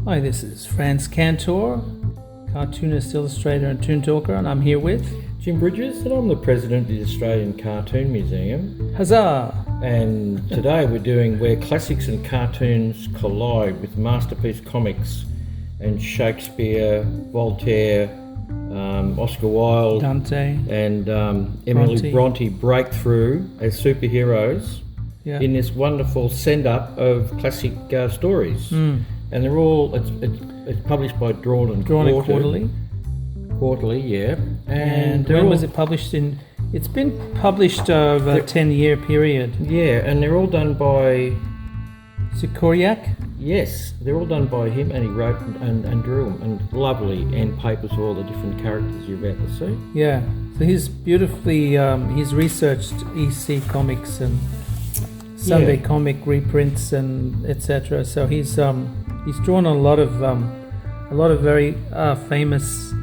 Hi, this is Franz Cantor, cartoonist, illustrator and toon talker, and I'm here with Jim Bridges, and I'm the president of the Australian Cartoon Museum. Huzzah! And today we're doing Where Classics and Cartoons Collide with Masterpiece Comics and Shakespeare, Voltaire, Oscar Wilde, Dante, and Emily Bronte break through as superheroes in this wonderful send-up of classic stories. And they're all, it's published by Drawn and Quarterly. Quarterly, yeah. And when was it published in? It's been published over a 10-year period. Yeah, and they're all done by... Sikoriak? Yes, they're all done by him, and he wrote and drew them, and lovely end papers of all the different characters you're about to see. Yeah, so he's beautifully, he's researched EC comics and Sunday comic reprints and etc. So he's drawn a lot of very famous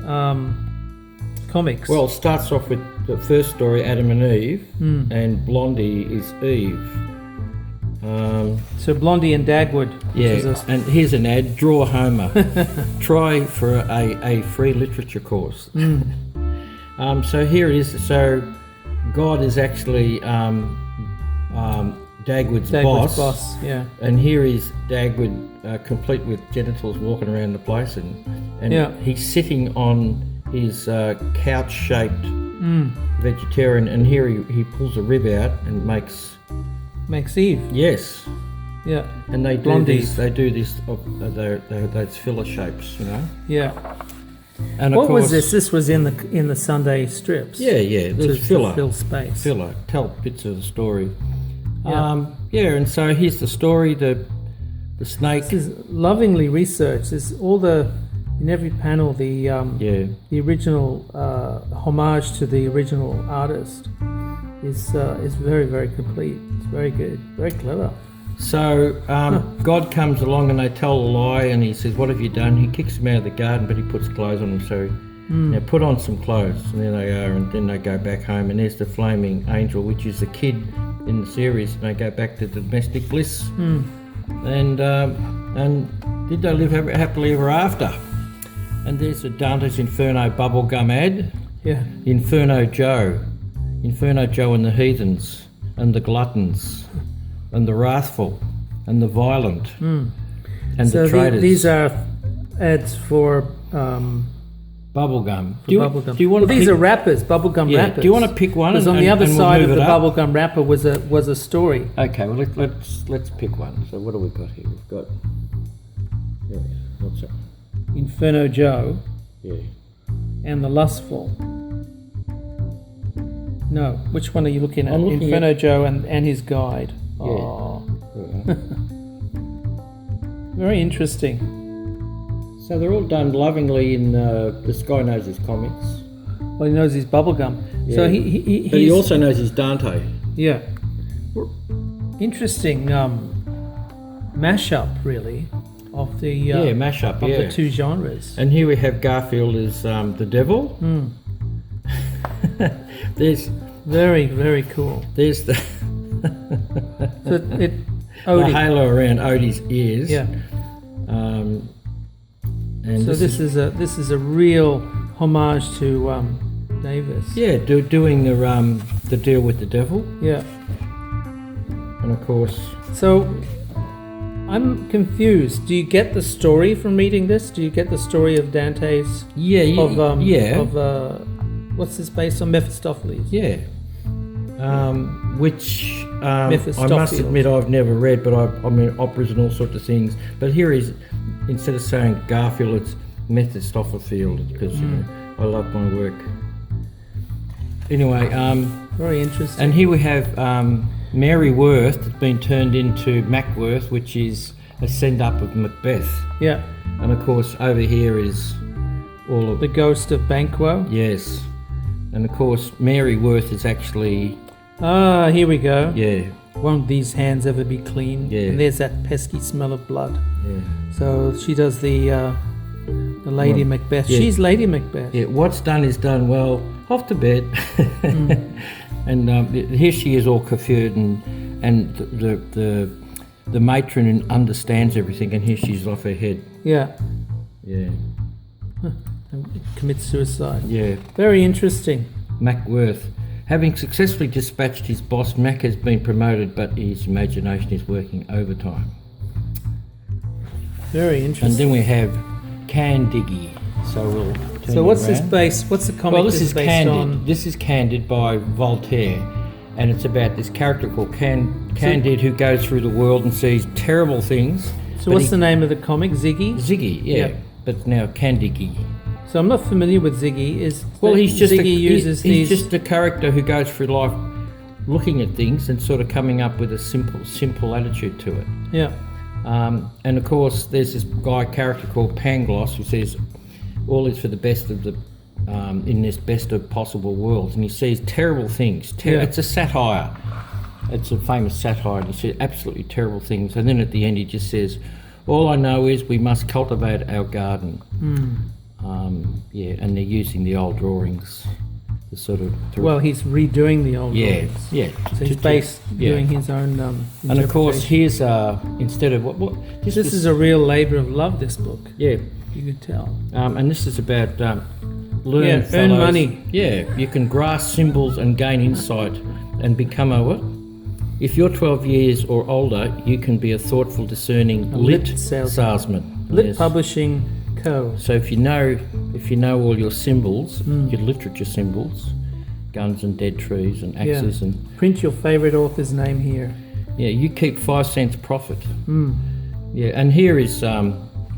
comics. Well, it starts off with the first story, Adam and Eve, and Blondie is Eve. So Blondie and Dagwood. And here's an ad: draw Homer. Try for a free literature course. So here it is. So God is actually Dagwood's boss. Yeah. And here is Dagwood, complete with genitals, walking around the place, and he's sitting on his couch-shaped vegetarian, and here he pulls a rib out and makes Eve. Yes. Yeah. And they do Blondie. those filler shapes, you know. Yeah. And what of course, was this? This was in the Sunday strips. Yeah. There's filler. To fill space. Filler. Tell bits of the story. Yeah. And so here's the story. The snake. This is lovingly researched. There's in every panel the original homage to the original artist is very, very complete. It's very good, very clever. So God comes along and they tell a lie, and he says, "What have you done?" He kicks him out of the garden, but he puts clothes on him. So now put on some clothes, and then they go back home, and there's the flaming angel, which is the kid in the series, and they go back to domestic bliss. And did they live happily ever after? And there's the Dante's Inferno bubblegum ad. Yeah. Inferno Joe and the heathens, and the gluttons, and the wrathful, and the violent, and so the traitors. These are ads for bubblegum. Do you want? These are wrappers, bubblegum wrappers. Do you want to pick one? Because on the other side of the bubblegum wrapper was a story. Okay, well let's pick one. So what do we got here? We've got what's that? Inferno Joe. Yeah. And the Lustful. No, which one are you looking at? I'm looking Inferno Joe and his guide. Yeah. Oh. Very interesting. So they're all done lovingly in this guy knows his comics. Well, he knows his bubblegum. Yeah. So but he also knows his Dante. Yeah. Interesting mashup, really, of the mashup, of the two genres. And here we have Garfield as the devil. There's very, very cool. There's the the halo around Odie's ears. Yeah. And so this is a real homage to Davis. Yeah, doing the deal with the devil. Yeah. And of course. So I'm confused. Do you get the story from reading this? Do you get the story of Dante's? Of what's this based on? Mephistopheles. Yeah. Which I must admit I've never read, but I mean operas and all sorts of things. But here is, instead of saying Garfield, it's Mephistopheles, because I love my work. Anyway, very interesting. And here we have Mary Worth that's been turned into Mackworth, which is a send-up of Macbeth. Yeah. And of course over here is all of the ghost of Banquo. Yes. And of course Mary Worth is actually... here we go. Yeah. Won't these hands ever be clean? Yeah. And there's that pesky smell of blood. Yeah. So she does the Lady Macbeth. Yeah. She's Lady Macbeth. Yeah. What's done is done. Well, off to bed. And here she is all coiffured, and the matron understands everything, and here she's off her head. Yeah. Yeah. And commits suicide. Yeah. Very interesting. Mac Worth. Having successfully dispatched his boss, Mac has been promoted, but his imagination is working overtime. Very interesting. And then we have Candiggy. So we'll turn So what's it this around. base? What's the comic Well, this this is based Candid. on? This is Candid by Voltaire, and it's about this character called Candid who goes through the world and sees terrible things. So what's the name of the comic? Ziggy? Ziggy, yeah. Yeah. But now Candiggy. So I'm not familiar with Ziggy. Well, he's just Ziggy uses he's these. just a character who goes through life looking at things and sort of coming up with a simple attitude to it. Yeah. And of course, there's this character called Pangloss who says all is for the best of the in this best of possible worlds, and he sees terrible things. Yeah. It's a satire. It's a famous satire, and he says absolutely terrible things. And then at the end, he just says, "All I know is we must cultivate our garden." Yeah, and they're using the old drawings to sort of. Well, he's redoing the old drawings. Yeah. So he's doing his own. And of course, here's instead of what this is a real labour of love. This book. Yeah. You could tell. And this is about learn earn fellows. money. Yeah, you can grasp symbols and gain insight and become a what? If you're 12 years or older, you can be a thoughtful, discerning lit salesman. Lit Yes. Publishing Co. So if you know all your symbols, your literature symbols, guns and dead trees and axes and print your favourite author's name here. yeah, you keep 5 cents profit. Yeah, and here is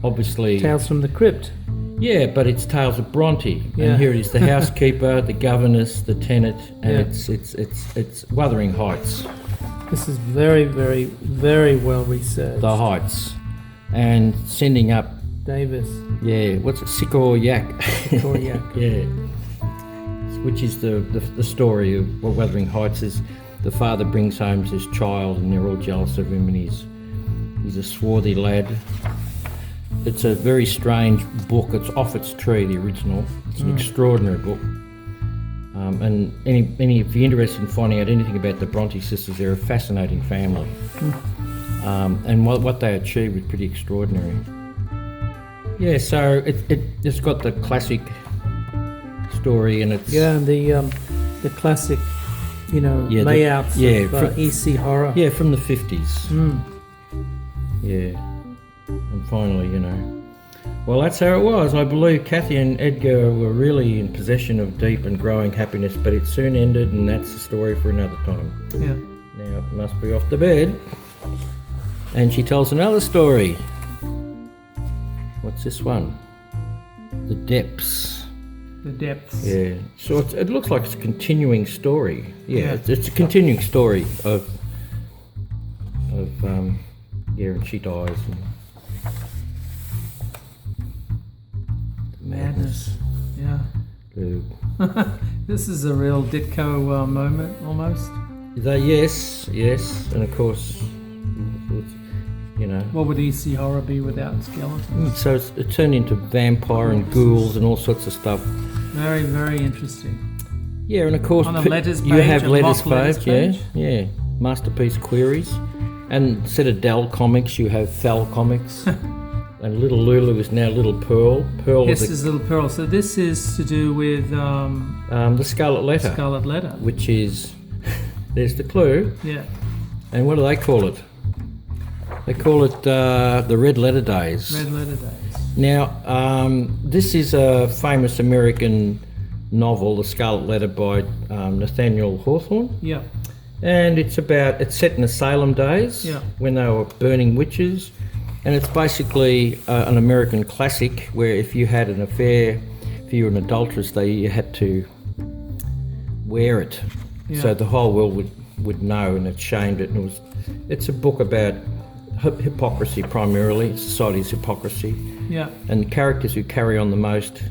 obviously Tales from the Crypt. yeah, but it's Tales of Bronte, Yeah. and here it is: the housekeeper, the governess, the tenant, and Yeah. it's Wuthering Heights, This is very, very, very well researched. the Heights, and sending up Davis. yeah, what's it, Sycamore Yak, Victoria. yeah, which is the story of what Wuthering Heights is. The father brings home his child, and they're all jealous of him, and he's a swarthy lad. It's a very strange book. It's off its tree, the original. It's an extraordinary book. And if you're interested in finding out anything about the Bronte sisters, they're a fascinating family. And what they achieved was pretty extraordinary. Yeah, so it's got the classic story, and it's Yeah, and the classic, layouts of EC horror. yeah, from the 50s. Yeah, and finally, well, that's how it was. I believe Kathy and Edgar were really in possession of deep and growing happiness, but it soon ended, and that's a story for another time. Yeah. Now it must be off to bed. And she tells another story. What's this one? The Depths. The Depths. Yeah. So it looks like it's a continuing story. Yeah, Yeah. it's a continuing story of and she dies. And Madness. Yeah. Ooh. This is a real Ditko moment, almost. Yes, and of course, What would EC horror be without skeletons? So it turned into vampire and ghouls and all sorts of stuff. Very, very interesting. Yeah, and of course, On a letters you page, have a letters mock letters page, page? yeah, masterpiece queries, and instead of Dell Comics, you have Thal Comics, and Little Lulu is now Little Pearl. Pearl Yes, is is Little Pearl. So this is to do with the Scarlet Letter, Scarlet Letter. which is there's the clue, Yeah. and what do they call it? They call it the Red Letter Days. Red Letter Days. Now, this is a famous American novel, The Scarlet Letter by Nathaniel Hawthorne. Yeah. And it's set in the Salem days Yeah. when they were burning witches. And it's basically an American classic where if you had an affair, if you were an adulteress, you had to wear it. Yeah. So the whole world would know, and it shamed it. And it's a book about hypocrisy primarily, society's hypocrisy. Yeah. And the characters who carry on the most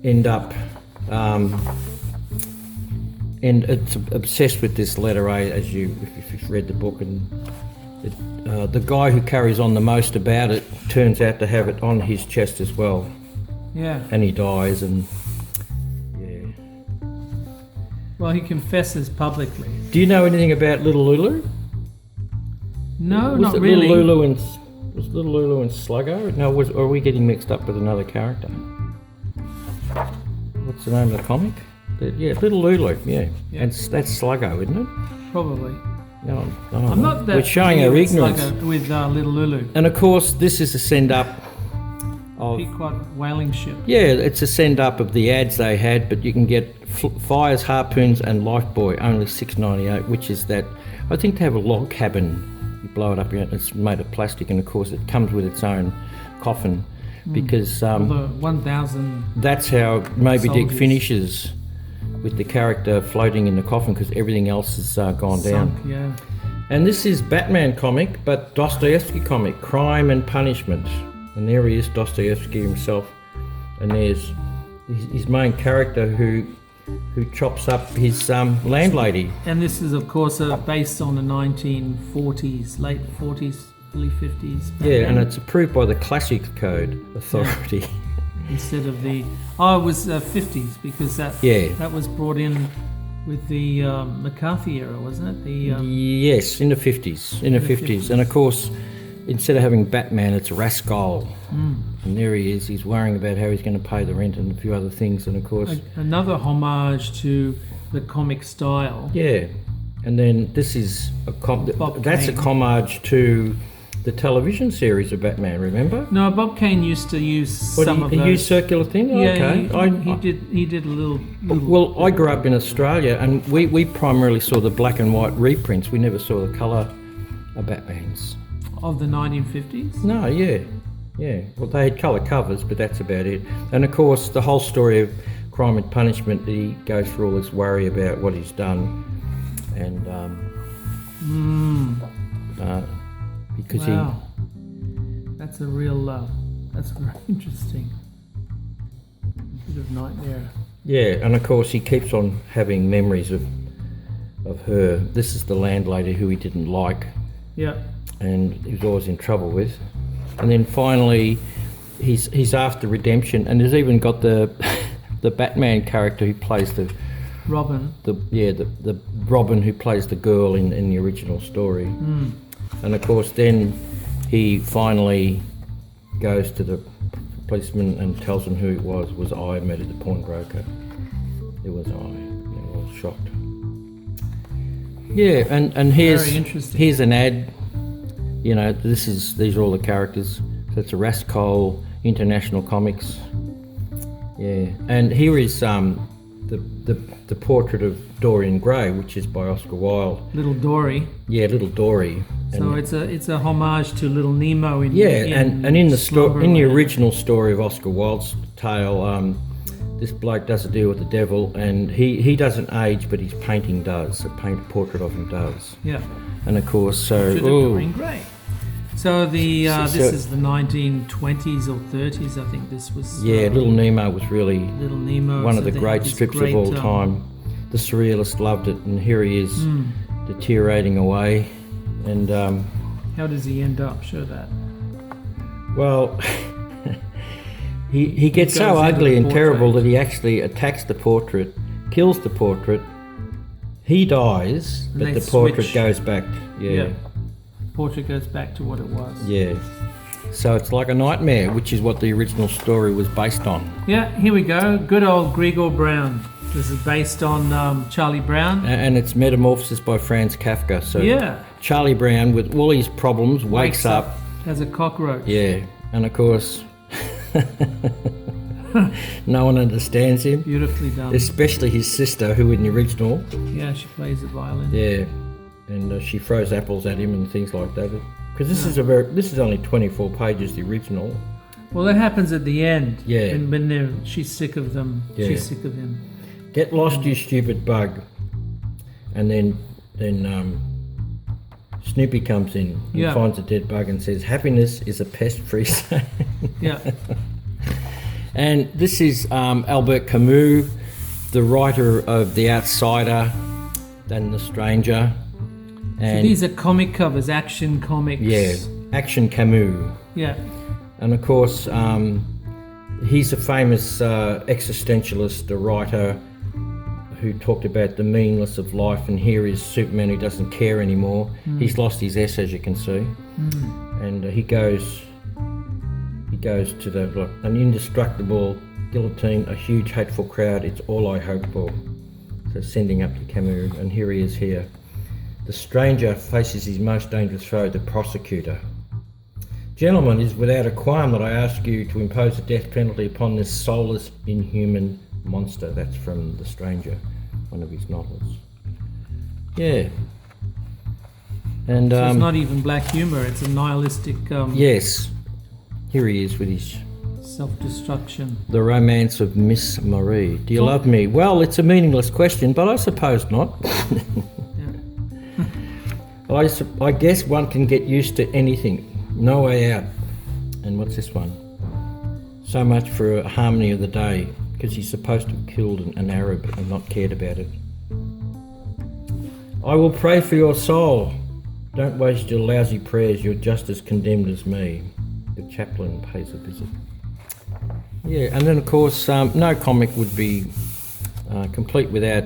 end up and it's obsessed with this letter A, if you've read the book, and the guy who carries on the most about it turns out to have it on his chest as well, Yeah. and he dies, and yeah. Well, he confesses publicly. Do you know anything about Little Lulu? No, Was not it really. Little Lulu Was Little Lulu and Sluggo? No, or are we getting mixed up with another character? What's the name of the comic? Little Lulu, yeah. And that's Sluggo, isn't it? Probably. No, I'm not that we're showing our ignorance. With Little Lulu. And of course, this is a send-up of... Pequod whaling ship. Yeah, it's a send-up of the ads they had, but you can get fires, harpoons and Lifebuoy, only $6.98, which is that... I think they have a log cabin. You blow it up, it's made of plastic, and of course it comes with its own coffin, because... the 1,000... That's how Moby Dick soldiers. Finishes, with the character floating in the coffin, because everything else has gone down. Sunk, yeah. And this is Batman comic, but Dostoevsky comic, Crime and Punishment. And there he is, Dostoevsky himself. And there's his main character who chops up his landlady. And this is, of course, based on the 1940s, late 40s, early 50s. Yeah, and it's approved by the Classic Code Authority. Yeah. Instead of the... Oh, it was 50s, because that was brought in with the McCarthy era, wasn't it? Yes, in the 50s. In the 50s. And of course, instead of having Batman, it's Rascal. And there he is. He's worrying about how he's going to pay the rent and a few other things. And of course... Another homage to the comic style. Yeah. And then this is a homage to the television series of Batman, remember? No, Bob Kane used to use some of those. He used circular thing? Yeah, okay. He did a little... Well, I grew up in Australia, and we primarily saw the black and white reprints. We never saw the colour of Batman's. Of the 1950s? No, yeah. Well, they had colour covers, but that's about it. And of course, the whole story of Crime and Punishment, he goes through all this worry about what he's done, and because that's a real that's very interesting. A bit of nightmare. Yeah, and of course he keeps on having memories of her. This is the landlady who he didn't like. Yeah. And he was always in trouble with. And then finally he's after redemption, and there's even got the Batman character who plays the Robin. The Robin who plays the girl in the original story. And of course then he finally goes to the policeman and tells him who it was I met at the pawnbroker. It was I. I was shocked. Yeah, and here's an ad. These are all the characters. So it's a Rascal International Comics. Yeah, and here is the portrait of Dorian Gray, which is by Oscar Wilde. Little Dory. Yeah, Little Dory. So it's a homage to Little Nemo in the original story of Oscar Wilde's tale, this bloke does a deal with the devil, and he doesn't age, but his painting does. A portrait of him does. Yeah. And of course, Dorian Gray. So this is the 1920s or 30s, I think this was. Yeah, Little Nemo was really one of the great strips of all time. The surrealists loved it, and here he is deteriorating away. And how does he end up? Show that. Well, he gets so ugly and terrible that he actually attacks the portrait, kills the portrait. He dies, but the portrait goes back. Yeah. Portrait goes back to what it was. Yeah. So it's like a nightmare, which is what the original story was based on. Yeah, here we go. Good old Grigor Brown. This is based on Charlie Brown. And it's Metamorphosis by Franz Kafka. So Charlie Brown, with all his problems, wakes up as a cockroach. Yeah. And of course, no one understands him. Beautifully done. Especially his sister, who in the original. Yeah, she plays the violin. Yeah. And she throws apples at him and things like that. Because this is only 24 pages, the original. Well, that happens at the end. Yeah. And when she's sick of them. Yeah. She's sick of him. Get lost, you stupid bug. And then Snoopy comes in and finds a dead bug and says, "Happiness is a pest-free zone." Yeah. And this is Albert Camus, the writer of The Outsider and The Stranger. And so these are comic covers, Action Comics. Yeah, Action Camus. Yeah. And of course, he's a famous existentialist, a writer who talked about the meaningless of life, and here is Superman who doesn't care anymore. He's lost his S, as you can see. and he goes to an indestructible guillotine, a huge hateful crowd. It's all I hope for. So sending up to Camus, and here he is here. The stranger faces his most dangerous foe, the prosecutor. Gentlemen, it is without a qualm that I ask you to impose the death penalty upon this soulless, inhuman monster. That's from The Stranger, one of his novels. Yeah. And so it's not even black humour, it's a nihilistic yes. Here he is with his self-destruction. The Romance of Miss Marie. Do you love me? Well, it's a meaningless question, but I suppose not. I guess one can get used to anything. No way out. And what's this one? So much for a harmony of the day, because he's supposed to have killed an Arab and not cared about it. I will pray for your soul. Don't waste your lousy prayers. You're just as condemned as me. The chaplain pays a visit. Yeah, and then of course, no comic would be complete without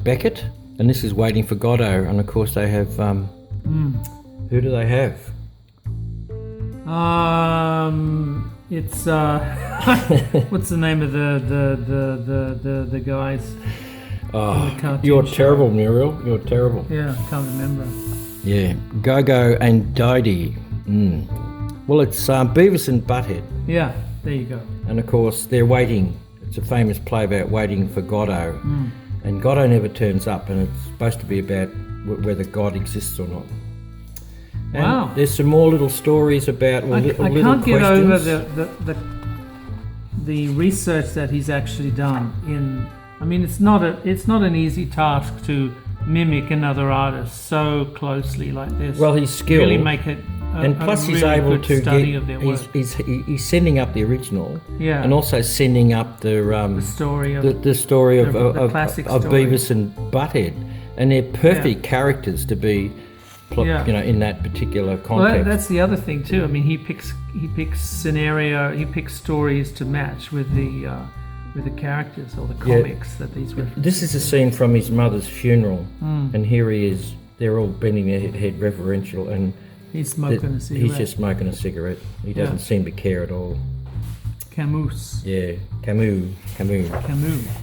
Beckett, and this is Waiting for Godot, and of course they have. Who do they have? It's what's the name of the guys? Oh, you're terrible, Muriel. You're terrible. Yeah, I can't remember. Yeah, Gogo and Didi. Well, it's Beavis and Butthead. Yeah, there you go. And of course, they're waiting. It's a famous play about waiting for Godot. And Godot never turns up, and it's supposed to be about whether God exists or not. And wow. There's some more little stories about I can't get over the research that he's actually done in. I mean, it's not an easy task to mimic another artist so closely like this. Well, he's skilled. Really make it. And plus, he's really able to study get. Of their work. He's sending up the original, yeah, and also sending up the story of the story of classic of story. Beavis and Butthead, and they're perfect characters to be, in that particular context. Well, that's the other thing too. I mean, he picks stories to match with the characters or the comics that these references. This is a scene from his mother's funeral, and here he is. They're all bending their head reverential, and he's smoking a cigarette. He's just smoking a cigarette. He doesn't seem to care at all. Camus. Yeah, Camus. Camus.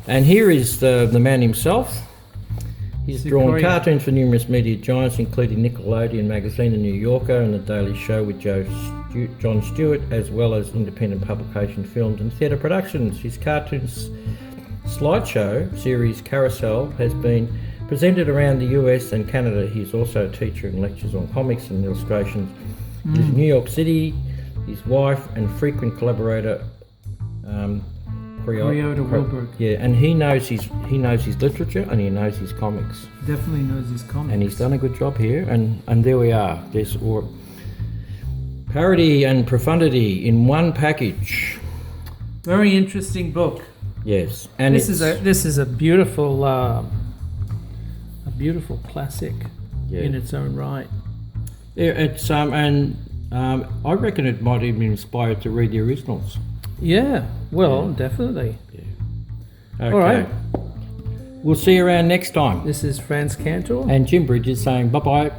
And here is the man himself. He's drawn cartoons for numerous media giants, including Nickelodeon magazine, The New Yorker, and The Daily Show with Jon Stewart, as well as independent publication, films, and theatre productions. His cartoons slideshow series Carousel has been presented around the US and Canada. He's also a teacher and lectures on comics and illustrations. He's in New York City. His wife and frequent collaborator, Toyota Wilberg. Yeah, and he knows his literature and he knows his comics. Definitely knows his comics. And he's done a good job here. And there we are. There's parody and profundity in one package. Very interesting book. Yes, and this is a beautiful classic in its own right. Yeah, it's I reckon it might even inspire to read the originals. Yeah, well, definitely. Yeah. Okay. All right. We'll see you around next time. This is Franz Cantor and Jim Bridges saying bye-bye.